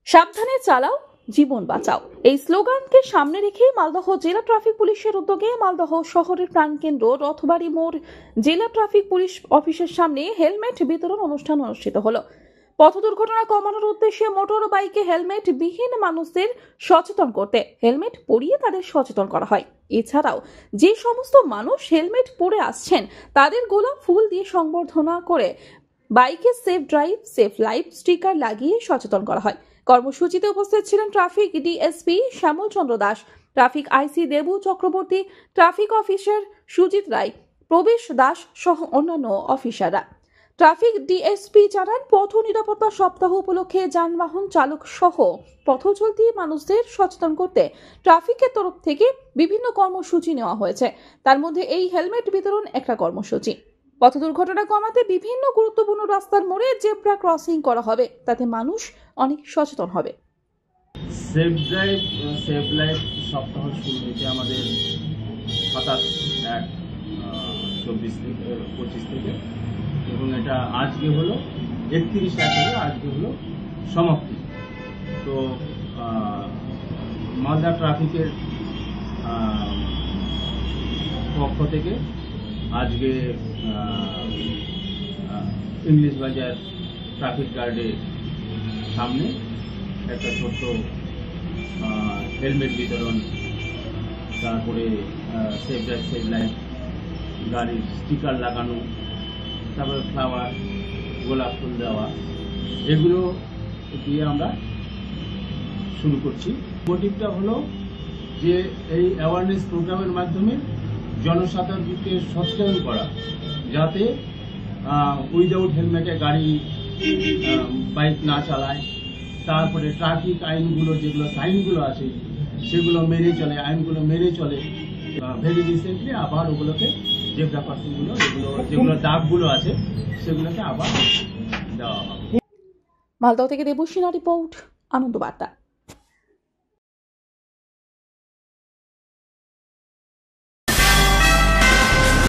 সাবধানে চালাও, জীবন বাঁচাও এই স্লোগানকে সামনে রেখে মালদহ জেলা ট্রাফিক পুলিশের উদ্যোগে মালদহ শহরের প্রাণকেন্দ্র রথবাড়ি মোড় জেলা ট্রাফিক পুলিশ অফিসের সামনে হেলমেট বিতরণ অনুষ্ঠান অনুষ্ঠিত হলো। পথ দুর্ঘটনা কমানোর উদ্দেশ্যে মোটর বাইকে হেলমেট বিহীন মানুষদের সচেতন করতে হেলমেট পরিয়ে তাদের সচেতন করা হয়। এছাড়াও যে সমস্ত মানুষ হেলমেট পরে আসছেন তাদের গোলাপ ফুল দিয়ে সংবর্ধনা করে বাইকে safe drive safe life sticker লাগিয়ে সচেতন করা হয়। কর্মসূচিতে উপস্থিত ছিলেন traffic DSP Shyamal Chandra Das, traffic IC Debu Chakraborty, traffic officer Sujit Roy, Prabesh Das সহ অন্যান্য অফিসাররা। ট্রাফিক ডিএসপি জানান, পথ নিরাপত্তা সপ্তাহ উপলক্ষে যানবাহন চালক সহ পথ চলতি মানুষদের সচেতন করতে ট্রাফিকের তরফ থেকে বিভিন্ন কর্মসূচি নেওয়া হয়েছে। তার মধ্যে এই হেলমেট বিতরণ একটা কর্মসূচি। পথ দুর্ঘটনা কমাতে বিভিন্ন গুরুত্বপূর্ণ রাস্তার মোড়ে জেব্রা ক্রসিং করা হবে, তাতে মানুষ অনেক সচেতন হবে। সেফ ড্রাইভ সেফ লাইফ সপ্তাহ শুরু হয়েছে আমাদের 27/1/24 থেকে 25 থেকে, এবং এটা আজকে হলো 31 হলো, আজকে হলো সমাপ্তি। তো মালদা ট্রাফিকের পক্ষ থেকে আজকে ইংলিশ বাজার ট্রাফিক গার্ডের সামনে একটা ছোট্ট হেলমেট বিতরণ, তারপরে সেফ ড্রাইভ সেফ লাইফ গাড়ির স্টিকার লাগানো, তারপরে ফ্লাওয়ার গোলাপ ফুল দেওয়া, এগুলো দিয়ে আমরা শুরু করছি। মোটিভটা হলো যে এই অ্যাওয়ারনেস প্রোগ্রামের মাধ্যমে জনসাধারণকে সচেতন করা, যাতে উইদাউট হেলমেটে গাড়ি বাইক না চালায়। তারপরে ট্রাফিক আইনগুলো, যেগুলো সাইনগুলো আছে সেগুলো মেনে চলে, আইনগুলো মেনে চলে। ভেরি রিসেন্টলি আবার ওগুলোকে জেব্রা ক্রসিংগুলো, যেগুলো দাগগুলো আছে সেগুলোকে আবার দেওয়া হবে। মালদহ থেকে দেবুসিনা রিপোর্ট, আনন্দ বার্তা।